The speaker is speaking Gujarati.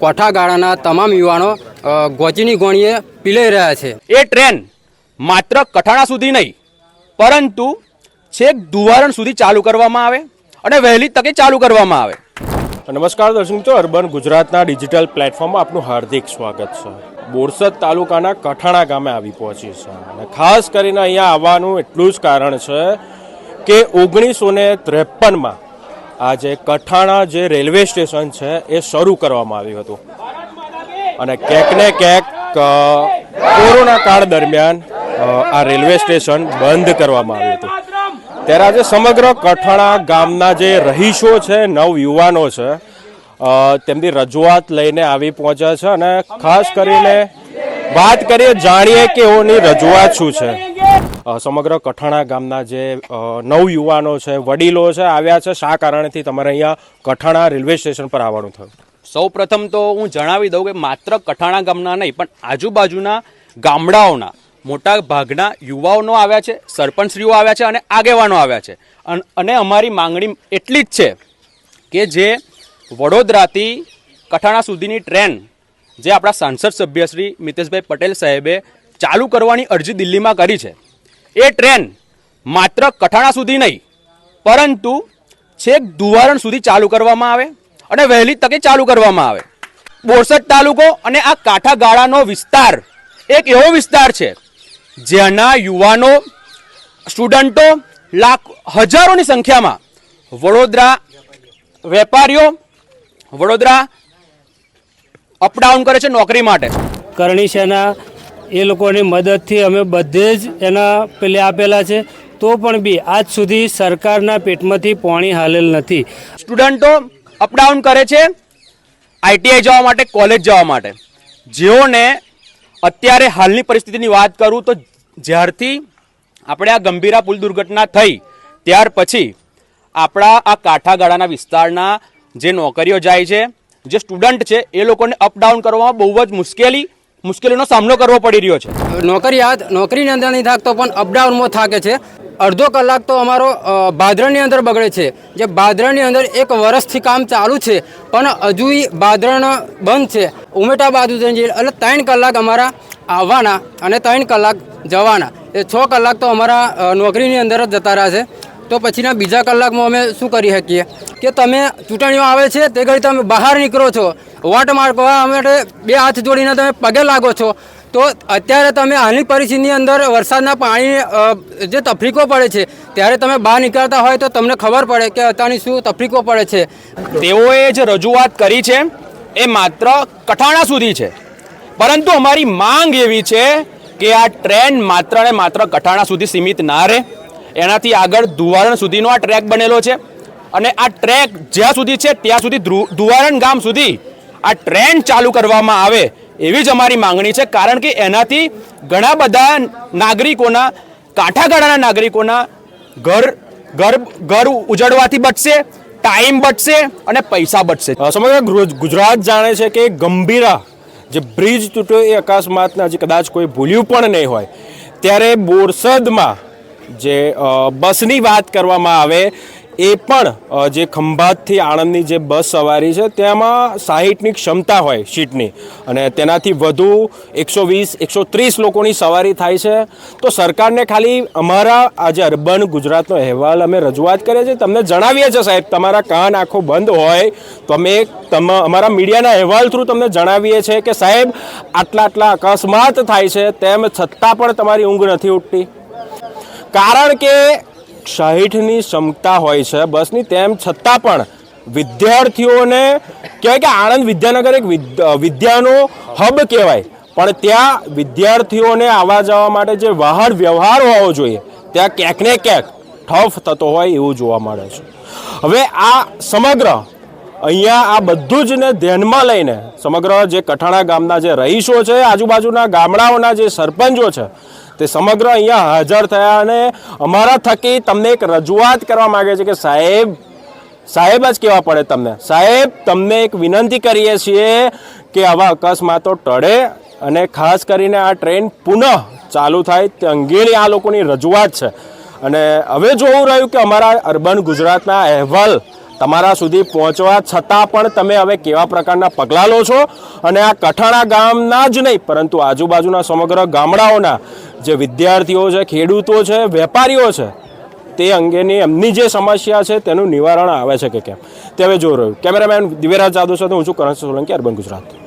કોઠાગાળાના તમામ યુવાનો ગોચીની ગોળીએ પીલાઈ રહ્યા છે। એ ટ્રેન માત્ર કઠાણા સુધી નહીં પરંતુ છેક દુવારણ સુધી ચાલુ કરવામાં આવે અને વહેલી તકે ચાલુ કરવામાં આવે। નમસ્કાર દર્શક મિત્રો, અર્બન ગુજરાતના ડિજિટલ પ્લેટફોર્મમાં આપનું હાર્દિક સ્વાગત છે। બોરસદ તાલુકાના કઠાણા ગામે આવી પહોંચી છે અને ખાસ કરીને અહીંયા આવવાનું એટલું જ કારણ છે કે 1953માં આ જે કઠાણા જે રેલવે સ્ટેશન છે એ શરૂ કરવામાં આવ્યું હતું અને ક્યાંક ને ક્યાંક કોરોના કાળ દરમિયાન આ રેલવે સ્ટેશન બંધ કરવામાં આવ્યું હતું। ત્યારે આજે સમગ્ર કઠાણા ગામના જે રહીશો છે, નવ યુવાનો છે, તેમની રજૂઆત લઈને આવી પહોંચ્યા છે અને ખાસ કરીને વાત કરીએ, જાણીએ કે એઓની રજૂઆત શું છે। સમગ્ર કઠાણા ગામના જે નવ યુવાનો છે, વડીલો છે, આવ્યા છે। શા કારણથી તમારે અહીંયા કઠાણા રેલવે સ્ટેશન પર આવવાનું થયું? સૌ પ્રથમ તો હું જણાવી દઉં કે માત્ર કઠાણા ગામના નહીં પણ આજુબાજુના ગામડાઓના મોટા ભાગના યુવાઓનો આવ્યા છે, સરપંચશ્રીઓ આવ્યા છે અને આગેવાનો આવ્યા છે। અને અમારી માંગણી એટલી જ છે કે જે વડોદરાથી કઠાણા સુધીની ટ્રેન જે આપણા સાંસદ સભ્ય શ્રી મિતેશભાઈ પટેલ સાહેબે ચાલુ કરવાની અરજી દિલ્હીમાં કરી છે, એ ટ્રેન માત્ર કઠાણા સુધી નહીં પરંતુ છેક દુવારણ સુધી ચાલુ કરવામાં આવે અને વહેલી તકે ચાલુ કરવામાં આવે। બોરસદ તાલુકો અને આ કાંઠાગાળાનો વિસ્તાર એક એવો વિસ્તાર છે જેના યુવાનો, સ્ટુડન્ટો હજારોની સંખ્યામાં વડોદરા વેપારીઓ વડોદરા અપડાઉન કરે છે નોકરી માટે। કરણી સેના એ લોકોની મદદથી અમે બધે જ એના પેલે આપેલા છે, તો પણ બી આજ સુધી સરકારના પેટમાંથી પાણી હાલેલ નથી। સ્ટુડન્ટો અપડાઉન કરે છે આઈટીઆઈ જવા માટે, કોલેજ જવા માટે। જેઓને અત્યારે હાલની પરિસ્થિતિની વાત કરું તો જ્યારથી આપણે આ ગંભીરા પુલ દુર્ઘટના થઈ ત્યાર પછી આપણા આ કાંઠાગાળાના વિસ્તારના જે નોકરીઓ જાય છે, જે સ્ટુડન્ટ છે, એ લોકોને અપડાઉન કરવામાં બહુ જ મુશ્કેલીનો સામનો કરવો પડી રહ્યો છે। નોકરીની અંદર નહીં થાકતો પણ અપડાઉનમાં થાકે છે। અડધો કલાક તો અમારો ભાદરણની અંદર બગડે છે, જે ભાદરણની અંદર 1 વર્ષથી કામ ચાલુ છે પણ હજુ ભાદરણ બંધ છે। ઉમેટા બાજુ એટલે 3 કલાક અમારા આવવાના અને 3 કલાક જવાના, એ 6 કલાક તો અમારા નોકરીની અંદર જ જતા રહ્યા છે। તો પછીના બીજા કલાકમાં અમે શું કરી શકીએ કે તમે ચૂંટણીઓ આવે છે તે ઘડી તમે બહાર નીકળો છો, વોટ મારવા માટે 2 હાથ જોડીને તમે પગે લાગો છો, તો અત્યારે તમે હાલની પરિસ્થિતિની અંદર વરસાદના પાણી જે તકલીફો પડે છે ત્યારે તમે બહાર નીકળતા હોય તો તમને ખબર પડે કે અત્યારની શું તકલીફો પડે છે। તેઓએ જે રજૂઆત કરી છે એ માત્ર કઠાણા સુધી છે, પરંતુ અમારી માંગ એવી છે કે આ ટ્રેન માત્ર ને માત્ર કઠાણા સુધી સીમિત ના રહે, એનાથી આગળ દુવારણ સુધીનો આ ટ્રેક બનેલો છે અને આ ટ્રેક જ્યાં સુધી છે ત્યાં સુધી દુવારણ ગામ સુધી આ ટ્રેન ચાલુ કરવામાં આવે એવી જ અમારી માંગણી છે। કારણ કે એનાથી ઘણા બધા નાગરિકોના, કાંઠાગાળાના નાગરિકોના ઘર ઉજળવાથી બચશે, ટાઈમ બચશે અને પૈસા બચશે। સમગ્ર ગુજરાત જાણે છે કે ગંભીરા જે બ્રિજ તૂટ્યો એ અકસ્માતના હજી કદાચ કોઈ ભૂલ્યું પણ નહીં હોય, ત્યારે બોરસદમાં જે બસની વાત કરવામાં આવે એ પણ જે ખંભાતથી આણંદની જે બસ સવારી છે તેમાં 60ની ક્ષમતા હોય સીટની અને તેનાથી વધુ 120-130 લોકોની સવારી થાય છે। તો સરકારને ખાલી અમારા આજે અર્બન ગુજરાતનો અહેવાલ અમે રજૂઆત કરીએ છીએ, તમને જણાવીએ છીએ સાહેબ, તમારા કાન આંખો બંધ હોય તો અમે અમારા મીડિયાના અહેવાલ થ્રુ તમને જણાવીએ છીએ કે સાહેબ આટલા અકસ્માત થાય છે તેમ છતાં પણ તમારી ઊંઘ નથી ઉઠતી। કારણ કે 60ની ક્ષમતા હોય છે બસની, તેમ છતાં પણ વિદ્યાર્થીઓને કહેવાય કે આણંદ વિદ્યાનગર એક વિદ્યાનો હબ કહેવાય, પણ ત્યાં વિદ્યાર્થીઓને આવવા જવા માટે જે વાહન વ્યવહાર હોવો જોઈએ ત્યાં ક્યાંક ને ક્યાંક ઠપ થતો હોય એવું જોવા મળે છે। હવે આ સમગ્ર અહીંયા આ બધું જ ને ધ્યાનમાં લઈને સમગ્ર જે કઠાણા ગામના જે રહીશો છે, આજુબાજુના ગામડાઓના જે સરપંચો છે, તે સમગ્ર અહીંયા હાજર થયા અને અમારા થકી તમને એક રજૂઆત કરવા માંગે છે કે સાહેબ જ કહેવા પડે તમને, સાહેબ તમને એક વિનંતી કરીએ છીએ કે આવા અકસ્માતો ટળે અને ખાસ કરીને આ ટ્રેન પુનઃ ચાલુ થાય તે અંગેની આ લોકોની રજૂઆત છે। અને હવે જોવું રહ્યું કે અમારા અર્બન ગુજરાતના અહેવાલ તમારા સુધી પહોંચવા છતાં પણ તમે હવે કેવા પ્રકારના પગલાં લો છો અને આ કઠાણા ગામના જ નહીં પરંતુ આજુબાજુના સમગ્ર ગામડાઓના જે વિદ્યાર્થીઓ છે, ખેડૂતો છે, વેપારીઓ છે, તે અંગેની એમની જે સમસ્યા છે તેનું નિવારણ આવે છે કે કેમ તે હવે જોઈ રહ્યું. કેમેરામેન દિવ્યરાજ જાદવ સાથે હું છું કરણ સોલંકી, અર્બન ગુજરાત.